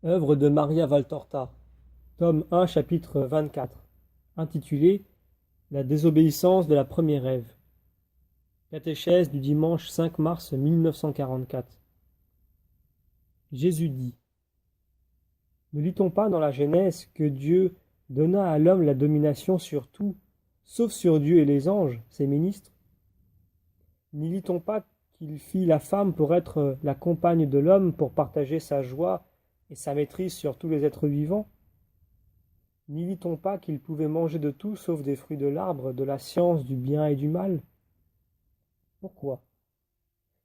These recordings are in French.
Œuvre de Maria Valtorta, tome 1, chapitre 24, intitulé La désobéissance de la première Ève. Catéchèse du dimanche 5 mars 1944. Jésus dit: Ne lit-on pas dans la Genèse que Dieu donna à l'homme la domination sur tout, sauf sur Dieu et les anges, ses ministres? N'y lit-on pas qu'il fit la femme pour être la compagne de l'homme, pour partager sa joie et sa maîtrise sur tous les êtres vivants? N'y lit-on pas qu'il pouvait manger de tout sauf des fruits de l'arbre de la science du bien et du mal? Pourquoi?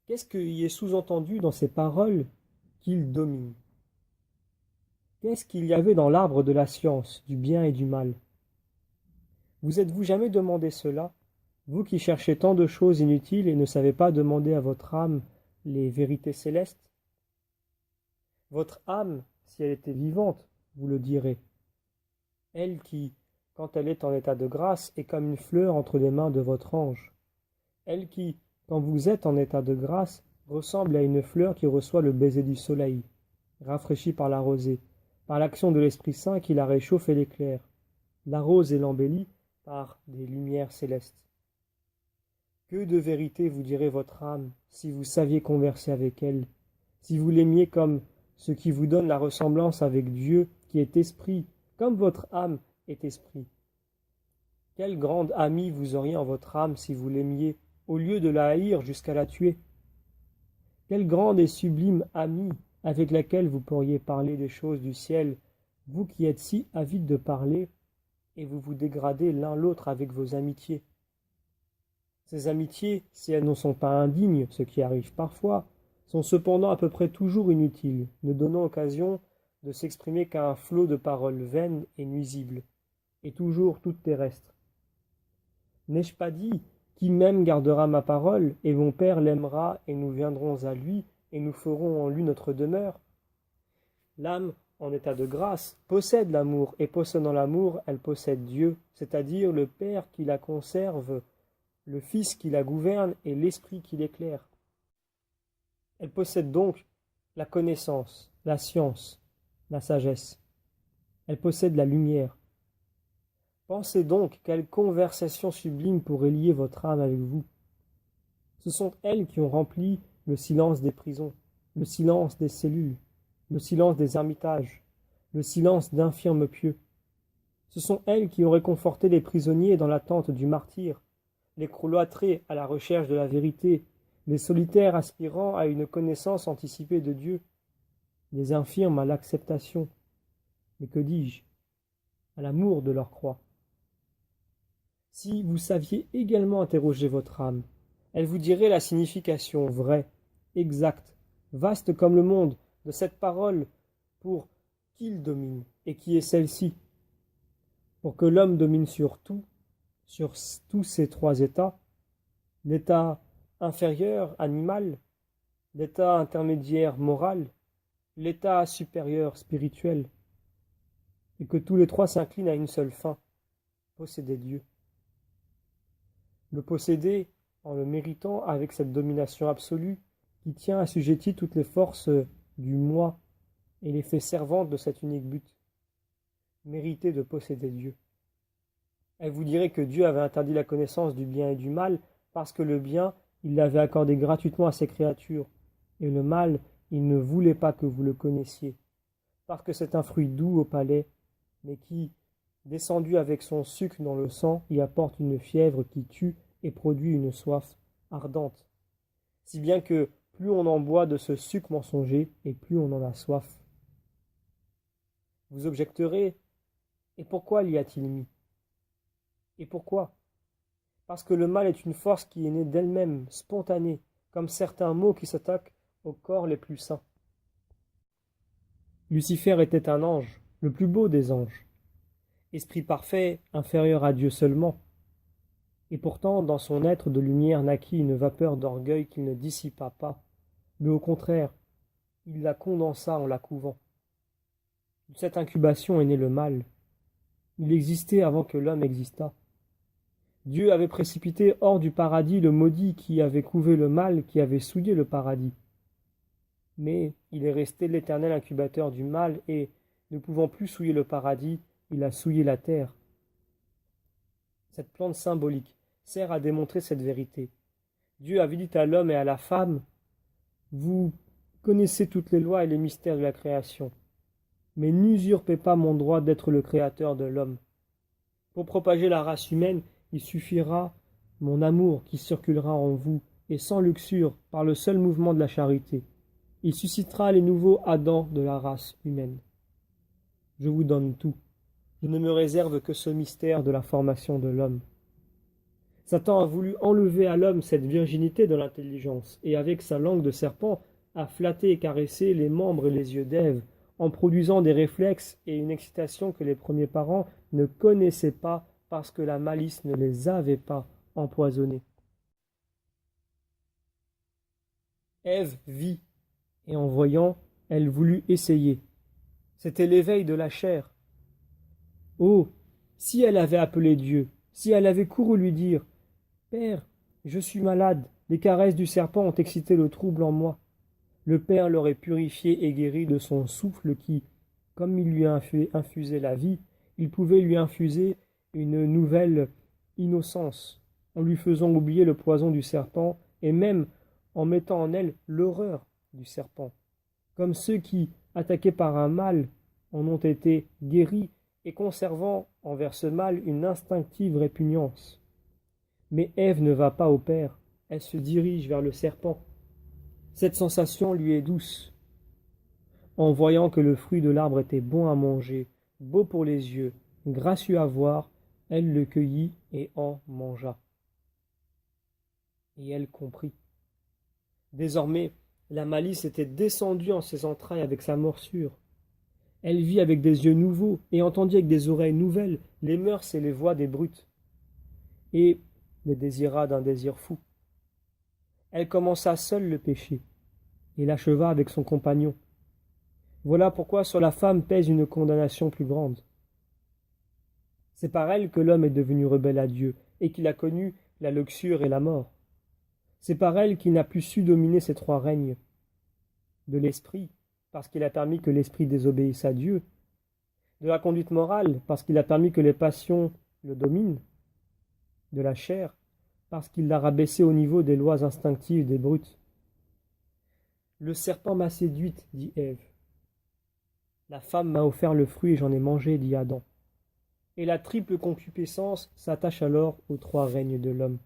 Qu'est-ce qui est sous-entendu dans ces paroles qu'il domine? Qu'est-ce qu'il y avait dans l'arbre de la science du bien et du mal? Vous êtes-vous jamais demandé cela, vous qui cherchez tant de choses inutiles et ne savez pas demander à votre âme les vérités célestes? Votre âme, si elle était vivante, vous le direz, elle qui, quand elle est en état de grâce, est comme une fleur entre les mains de votre ange. Elle qui, quand vous êtes en état de grâce, ressemble à une fleur qui reçoit le baiser du soleil, rafraîchie par la rosée, par l'action de l'Esprit Saint qui la réchauffe et l'éclaire, l'arrose et l'embellit par des lumières célestes. Que de vérité vous dirait votre âme si vous saviez converser avec elle, si vous l'aimiez comme ce qui vous donne la ressemblance avec Dieu qui est esprit, comme votre âme est esprit. Quelle grande amie vous auriez en votre âme si vous l'aimiez, au lieu de la haïr jusqu'à la tuer? Quelle grande et sublime amie avec laquelle vous pourriez parler des choses du ciel, vous qui êtes si avide de parler, et vous vous dégradez l'un l'autre avec vos amitiés. Ces amitiés, si elles ne sont pas indignes, ce qui arrive parfois, sont cependant à peu près toujours inutiles, ne donnant occasion de s'exprimer qu'à un flot de paroles vaines et nuisibles, et toujours toutes terrestres. N'ai-je pas dit: qui m'aime gardera ma parole, et mon Père l'aimera, et nous viendrons à lui, et nous ferons en lui notre demeure? L'âme, en état de grâce, possède l'amour, et possédant l'amour, elle possède Dieu, c'est-à-dire le Père qui la conserve, le Fils qui la gouverne, et l'Esprit qui l'éclaire. Elle possède donc la connaissance, la science, la sagesse. Elle possède la lumière. Pensez donc quelle conversation sublime pourrait lier votre âme avec vous. Ce sont elles qui ont rempli le silence des prisons, le silence des cellules, le silence des ermitages, le silence d'infirmes pieux. Ce sont elles qui ont réconforté les prisonniers dans l'attente du martyre, les cloîtrés à la recherche de la vérité, les solitaires aspirant à une connaissance anticipée de Dieu, les infirmes à l'acceptation, mais que dis-je, à l'amour de leur croix. Si vous saviez également interroger votre âme, elle vous dirait la signification vraie, exacte, vaste comme le monde, de cette parole pour qu'il domine, et qui est celle-ci. Pour que l'homme domine sur tout, sur tous ces trois états, l'état inférieur animal, l'état intermédiaire moral, l'état supérieur spirituel, et que tous les trois s'inclinent à une seule fin, posséder Dieu. Le posséder en le méritant avec cette domination absolue qui tient assujetties toutes les forces du moi et les fait servantes de cet unique but, mériter de posséder Dieu. Elle vous dirait que Dieu avait interdit la connaissance du bien et du mal parce que le bien, il l'avait accordé gratuitement à ses créatures, et le mal, il ne voulait pas que vous le connaissiez, parce que c'est un fruit doux au palais, mais qui, descendu avec son suc dans le sang, y apporte une fièvre qui tue et produit une soif ardente, si bien que plus on en boit de ce suc mensonger, et plus on en a soif. Vous objecterez: et pourquoi l'y a-t-il mis? Et pourquoi? Parce que le mal est une force qui est née d'elle-même, spontanée, comme certains maux qui s'attaquent aux corps les plus saints. Lucifer était un ange, le plus beau des anges, esprit parfait, inférieur à Dieu seulement. Et pourtant, dans son être de lumière naquit une vapeur d'orgueil qu'il ne dissipa pas, mais au contraire, il la condensa en la couvant. De cette incubation est né le mal. Il existait avant que l'homme existât. Dieu avait précipité hors du paradis le maudit qui avait couvé le mal, qui avait souillé le paradis. Mais il est resté l'éternel incubateur du mal et, ne pouvant plus souiller le paradis, il a souillé la terre. Cette plante symbolique sert à démontrer cette vérité. Dieu avait dit à l'homme et à la femme, « Vous connaissez toutes les lois et les mystères de la création, mais n'usurpez pas mon droit d'être le créateur de l'homme. Pour propager la race humaine, il suffira mon amour qui circulera en vous, et sans luxure, par le seul mouvement de la charité. Il suscitera les nouveaux Adam de la race humaine. Je vous donne tout. Je ne me réserve que ce mystère de la formation de l'homme. » Satan a voulu enlever à l'homme cette virginité de l'intelligence, et avec sa langue de serpent, a flatté et caressé les membres et les yeux d'Ève, en produisant des réflexes et une excitation que les premiers parents ne connaissaient pas parce que la malice ne les avait pas empoisonnés. Ève vit, et en voyant, elle voulut essayer. C'était l'éveil de la chair. Oh, si elle avait appelé Dieu, si elle avait couru lui dire « Père, je suis malade, les caresses du serpent ont excité le trouble en moi. » Le Père l'aurait purifié et guéri de son souffle qui, comme il lui a infusé la vie, il pouvait lui infuser une nouvelle innocence, en lui faisant oublier le poison du serpent et même en mettant en elle l'horreur du serpent, comme ceux qui, attaqués par un mal, en ont été guéris et conservant envers ce mal une instinctive répugnance. Mais Ève ne va pas au Père, elle se dirige vers le serpent. Cette sensation lui est douce. En voyant que le fruit de l'arbre était bon à manger, beau pour les yeux, gracieux à voir, elle le cueillit et en mangea. Et elle comprit. Désormais, la malice était descendue en ses entrailles avec sa morsure. Elle vit avec des yeux nouveaux et entendit avec des oreilles nouvelles les mœurs et les voix des brutes, et les désira d'un désir fou. Elle commença seule le péché, et l'acheva avec son compagnon. Voilà pourquoi sur la femme pèse une condamnation plus grande. C'est par elle que l'homme est devenu rebelle à Dieu, et qu'il a connu la luxure et la mort. C'est par elle qu'il n'a plus su dominer ces trois règnes. De l'esprit, parce qu'il a permis que l'esprit désobéisse à Dieu. De la conduite morale, parce qu'il a permis que les passions le dominent. De la chair, parce qu'il l'a rabaissé au niveau des lois instinctives des brutes. Le serpent m'a séduite, dit Ève. La femme m'a offert le fruit et j'en ai mangé, dit Adam. Et la triple concupiscence s'attache alors aux trois règnes de l'homme.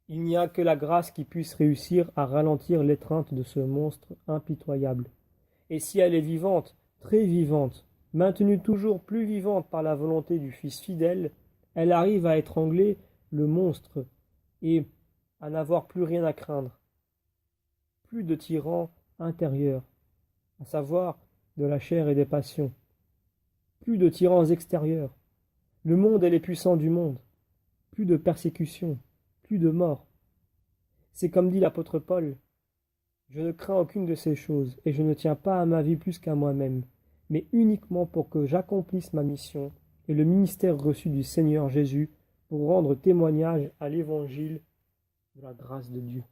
Il n'y a que la grâce qui puisse réussir à ralentir l'étreinte de ce monstre impitoyable. Et si elle est vivante, très vivante, maintenue toujours plus vivante par la volonté du Fils fidèle, elle arrive à étrangler le monstre et à n'avoir plus rien à craindre. Plus de tyran intérieur, à savoir de la chair et des passions. Plus de tyrans extérieurs. Le monde et les puissants du monde. Plus de persécutions, plus de mort. C'est comme dit l'apôtre Paul, « Je ne crains aucune de ces choses, et je ne tiens pas à ma vie plus qu'à moi-même, mais uniquement pour que j'accomplisse ma mission et le ministère reçu du Seigneur Jésus pour rendre témoignage à l'évangile de la grâce de Dieu. »